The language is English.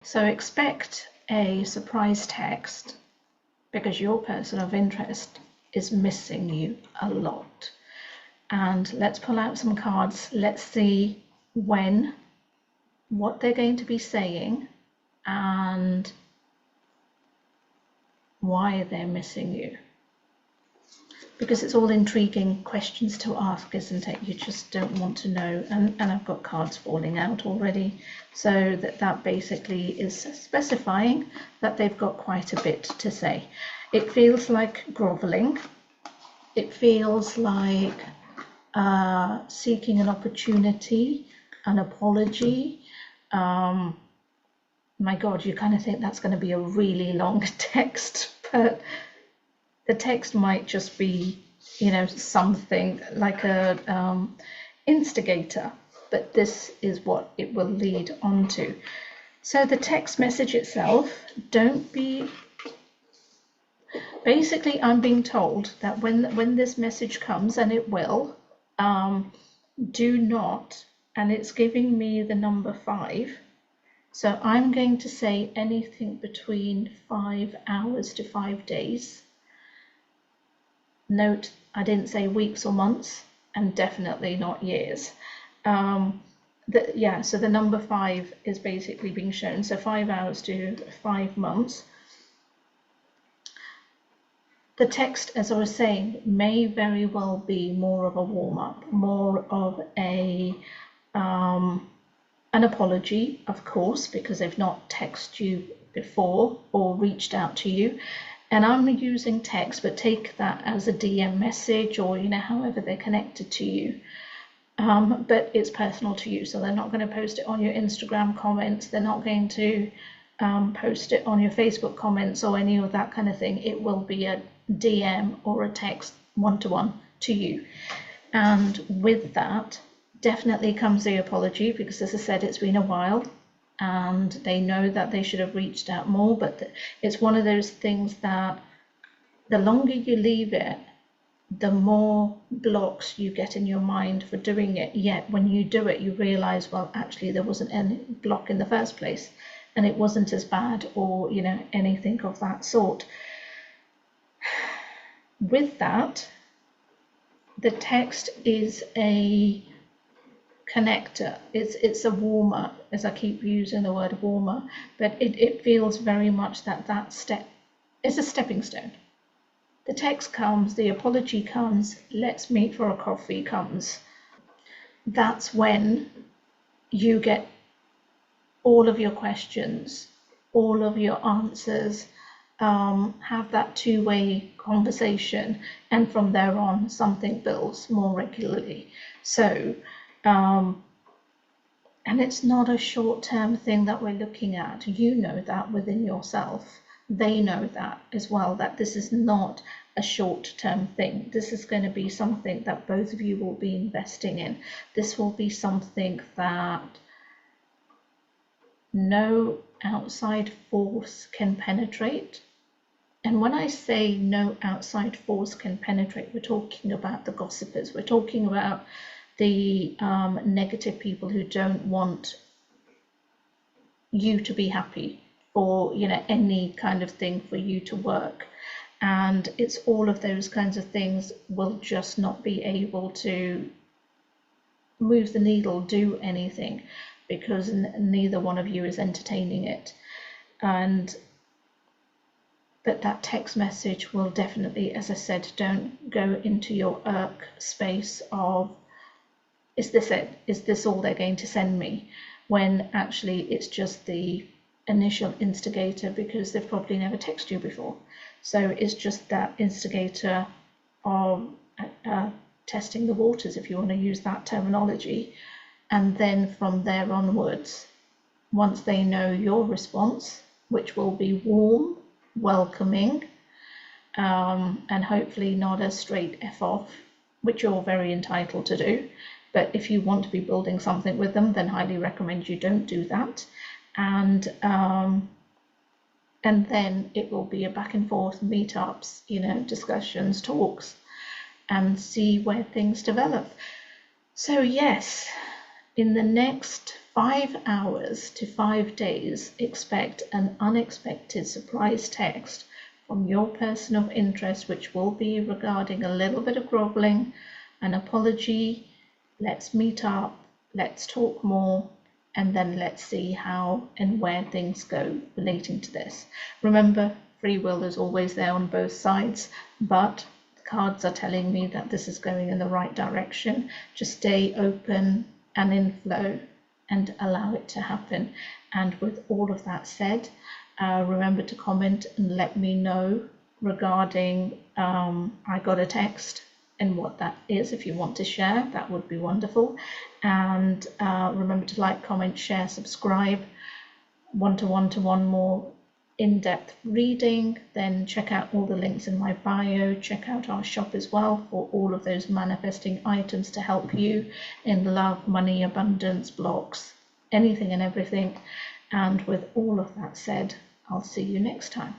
So expect a surprise text because your person of interest is missing you a lot. And let's pull out some cards. Let's see when, what they're going to be saying, and why they're missing you. Because it's all intriguing questions to ask, isn't it? You just don't want to know. And I've got cards falling out already. So that basically is specifying that they've got quite a bit to say. It feels like groveling. It feels like seeking an opportunity, an apology. My God, you kind of think that's going to be a really long text, but the text might just be, you know, something like a instigator, but this is what it will lead on to. So the text message itself, don't be, basically I'm being told that when this message comes, and it will, do not, and it's giving me the number 5. So I'm going to say anything between 5 hours to 5 days. Note, I didn't say weeks or months, and definitely not years. So the number 5 is basically being shown. So 5 hours to 5 months. The text, as I was saying, may very well be more of a warm-up, more of a an apology, of course, because they've not texted you before or reached out to you. And I'm using text, but take that as a DM message, or, you know, however they're connected to you. But it's personal to you, so they're not going to post it on your Instagram comments. They're not going to post it on your Facebook comments or any of that kind of thing. It will be a DM or a text one-to-one to you. And with that, definitely comes the apology, because as I said, it's been a while and they know that they should have reached out more, but it's one of those things that the longer you leave it, the more blocks you get in your mind for doing it. Yet when you do it, you realize, well, actually there wasn't any block in the first place, and it wasn't as bad, or, you know, anything of that sort. With that, the text is a connector. It's a warmer, as I keep using the word warmer, but it feels very much that step is a stepping stone. The text comes, the apology comes, let's meet for a coffee comes. That's when you get all of your questions, all of your answers, have that two-way conversation, and from there on something builds more regularly. So and it's not a short-term thing that we're looking at. You know that within yourself. They know that as well, that this is not a short-term thing. This is going to be something that both of you will be investing in. This will be something that no outside force can penetrate. And when I say no outside force can penetrate, we're talking about the gossipers. We're talking about the negative people who don't want you to be happy, or, you know, any kind of thing for you to work. And it's all of those kinds of things will just not be able to move the needle, do anything, because neither one of you is entertaining it. But that text message will definitely, as I said, don't go into your irk space of, is this it? Is this all they're going to send me? When actually it's just the initial instigator, because they've probably never texted you before. So it's just that instigator of testing the waters, if you want to use that terminology. And then from there onwards, once they know your response, which will be warm, welcoming, and hopefully not a straight F off, which you're very entitled to do. But if you want to be building something with them, then highly recommend you don't do that. And then it will be a back and forth, meetups, you know, discussions, talks, and see where things develop. So yes, in the next 5 hours to 5 days, expect an unexpected surprise text from your person of interest, which will be regarding a little bit of groveling, an apology, let's meet up, let's talk more, and then let's see how and where things go relating to this. Remember, free will is always there on both sides, but the cards are telling me that this is going in the right direction. Just stay open and in flow and allow it to happen. And with all of that said, remember to comment and let me know regarding I got a text and what that is. If you want to share, that would be wonderful. And remember to like, comment, share, subscribe. Want more in-depth reading, then check out all the links in my bio. Check out our shop as well for all of those manifesting items to help you in love, money, abundance, blocks, anything and everything. And with all of that said, I'll see you next time.